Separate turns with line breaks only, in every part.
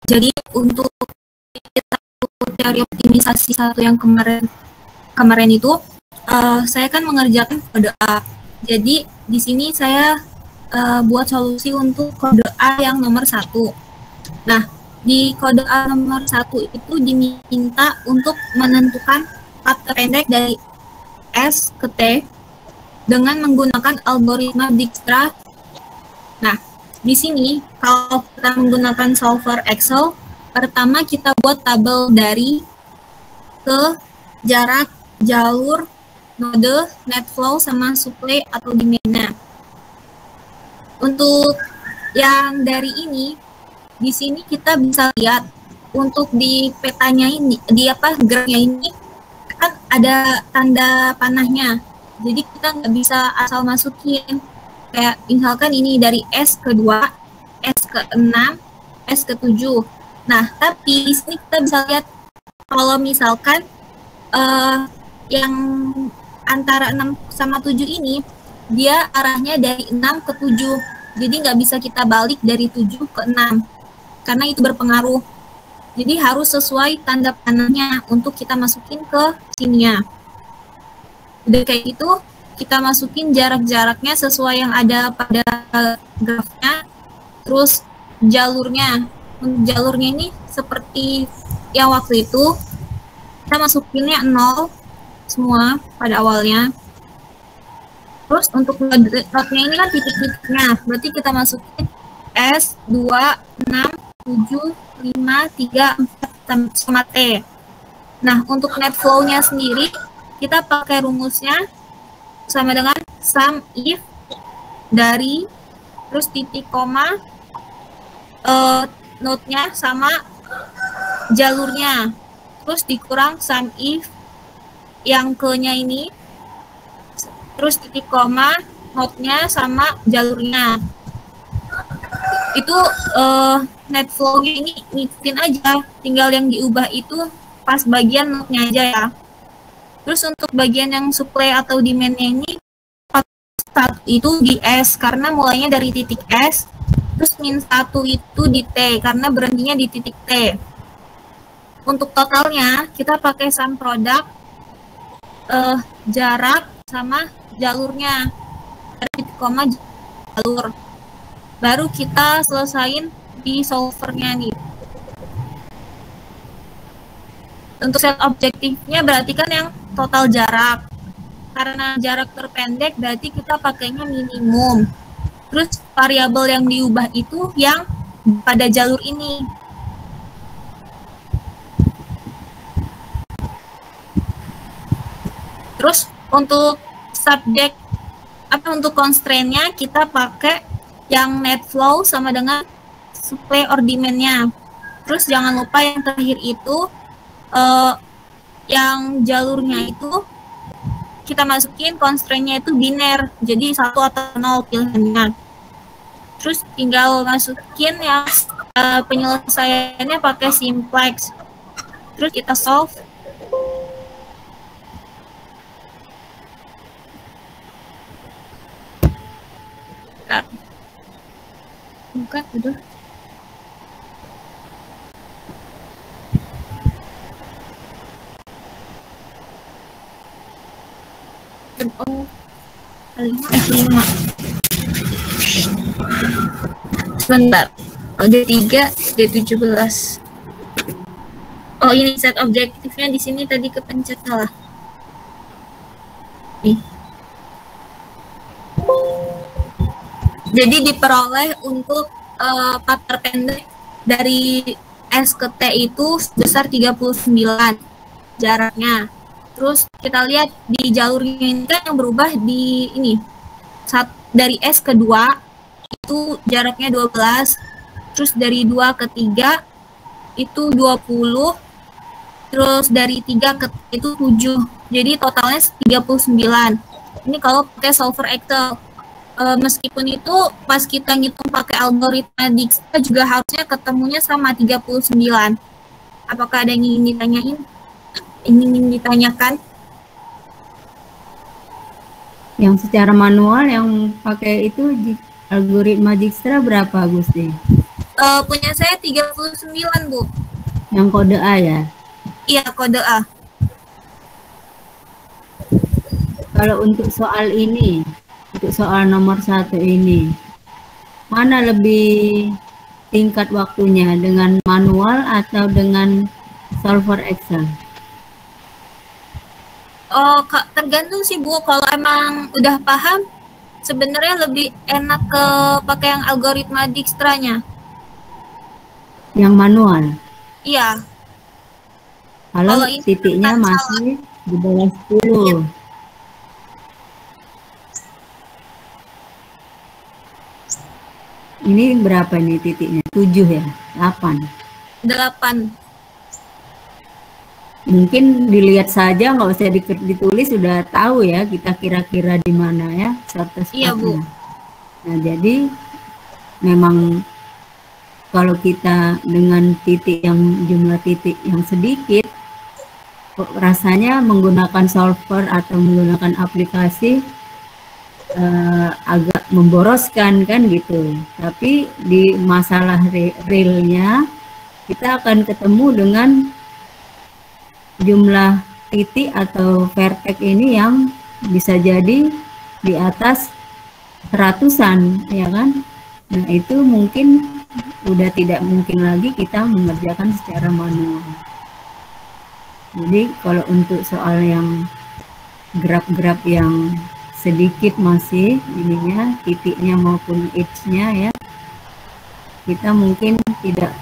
Jadi untuk teori optimisasi satu yang kemarin itu saya kan mengerjakan kode A. Jadi di sini saya buat solusi untuk kode A yang nomor 1. Nah, di kode A nomor 1 itu diminta untuk menentukan path terpendek dari S ke T dengan menggunakan algoritma Dijkstra. Nah, di sini kalau kita menggunakan solver Excel, pertama kita buat tabel dari ke jarak, jalur, node, net flow, sama supply atau demand-nya. Untuk yang dari ini, di sini kita bisa lihat untuk di petanya ini, di grafiknya ini kan ada tanda panahnya. Jadi kita nggak bisa asal masukin. Kayak misalkan ini dari S ke 2, S ke 6, S ke 7. Nah, tapi di sini kita bisa lihat kalau misalkan yang antara 6 sama 7 ini, dia arahnya dari 6 ke 7. Jadi nggak bisa kita balik dari 7 ke 6. Karena itu berpengaruh. Jadi harus sesuai tanda panahnya untuk kita masukin ke sininya. Udah kayak gitu, kita masukin jarak-jaraknya sesuai yang ada pada grafnya. Terus jalurnya. Untuk jalurnya ini seperti yang waktu itu, kita masukinnya 0 semua pada awalnya. Terus untuk node-nya ini kan titik-titiknya, berarti kita masukin S, 2, 6, 7, 5, 3, 4, sama T. Nah, untuk net flow-nya sendiri, kita pakai rumusnya sama dengan sum if dari, terus titik koma, node-nya sama jalurnya, terus dikurang sum if yang ke-nya ini, terus titik koma, node-nya sama jalurnya. Itu net flow-nya ini ngikutin aja, tinggal yang diubah itu pas bagian node-nya aja ya. Terus untuk bagian yang supply atau demand-nya ini itu di S karena mulainya dari titik S, terus min 1 itu di T karena berhentinya di titik T. Untuk totalnya kita pakai sum product jarak sama jalurnya, titik koma jalur. Baru kita selesain di solvernya nih. Untuk set objektifnya berarti kan yang total jarak. Karena jarak terpendek berarti kita pakainya minimum. Terus variabel yang diubah itu yang pada jalur ini. Terus untuk subjek untuk constraint-nya kita pakai yang net flow sama dengan supply or demand-nya. Terus jangan lupa yang terakhir itu yang jalurnya itu kita masukin constraint-nya itu biner, jadi 1 atau 0 pilihannya. Terus tinggal masukin yang penyelesaiannya pakai simplex. Terus kita solve. Bukan, udah. Oh, 5. Sebentar. Oh, D3, D17. Oh, ini set objektifnya di sini tadi kepencet salah. Nih. Jadi diperoleh untuk path terpendek dari S ke T itu sebesar 39 jaraknya. Terus kita lihat di jalurnya ini kan yang berubah di ini. Dari S ke 2 itu jaraknya 12. Terus dari 2 ke 3 itu 20. Terus dari 3 ke itu 7. Jadi totalnya 39. Ini kalau pakai solver Excel. Meskipun itu pas kita ngitung pakai algoritma Dijkstra juga harusnya ketemunya sama 39. Apakah ada yang ingin ditanyain? Ingin ditanyakan?
Yang secara manual yang pakai itu algoritma Dijkstra berapa, Gusti?
Punya saya 39, Bu.
Yang kode A ya?
Iya, kode A.
Kalau untuk soal ini, untuk soal nomor 1 ini, mana lebih tingkat waktunya, dengan manual atau dengan solver Excel?
Oh, tergantung sih, Bu. Kalau emang udah paham, sebenarnya lebih enak ke pakai yang algoritma Dijkstra-nya.
Yang manual?
Iya.
Kalau
Kalau ini
titiknya
rentan salah.
masih di bawah
Iya.
10. Ini berapa nih titiknya? 7 ya? 8?
8.
Mungkin dilihat saja, nggak usah ditulis, sudah tahu ya kita kira-kira di mana ya shortest
Iya, Bu.
path-nya. Nah, jadi memang kalau kita dengan titik yang jumlah titik yang sedikit, rasanya menggunakan solver atau menggunakan aplikasi agak memboroskan kan gitu. Tapi di masalah realnya kita akan ketemu dengan jumlah titik atau vertex ini yang bisa jadi di atas ratusan, ya kan? Nah, itu mungkin udah tidak mungkin lagi kita mengerjakan secara manual. Jadi kalau untuk soal yang graf-graf yang sedikit masih ininya, titiknya maupun edge-nya ya, kita mungkin tidak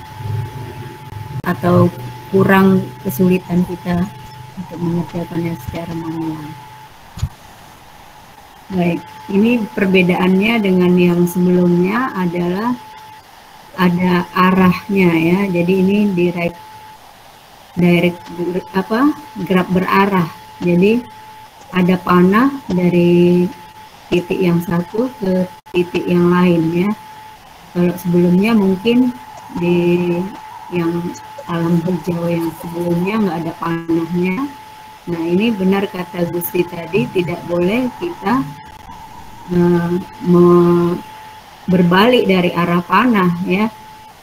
atau kurang kesulitan kita untuk mengerjakannya secara manual. Baik, ini perbedaannya dengan yang sebelumnya adalah ada arahnya ya. Jadi ini direct graf berarah. Jadi ada panah dari titik yang satu ke titik yang lain ya. Kalau sebelumnya mungkin di yang alam hijau yang sebelumnya nggak ada panahnya. Nah, ini benar kata Gusti tadi, tidak boleh kita berbalik dari arah panah ya.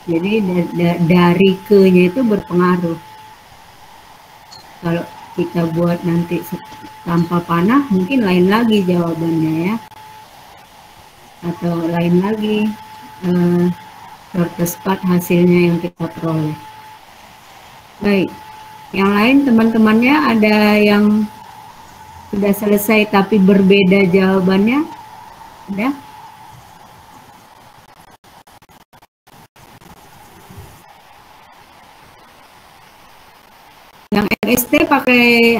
Jadi dari ke-nya itu berpengaruh. Kalau kita buat nanti tanpa panah mungkin lain lagi jawabannya ya, atau lain lagi shortest path hasilnya yang kita peroleh. Baik, yang lain teman-temannya ada yang sudah selesai tapi berbeda jawabannya? Ada? Yang MST pakai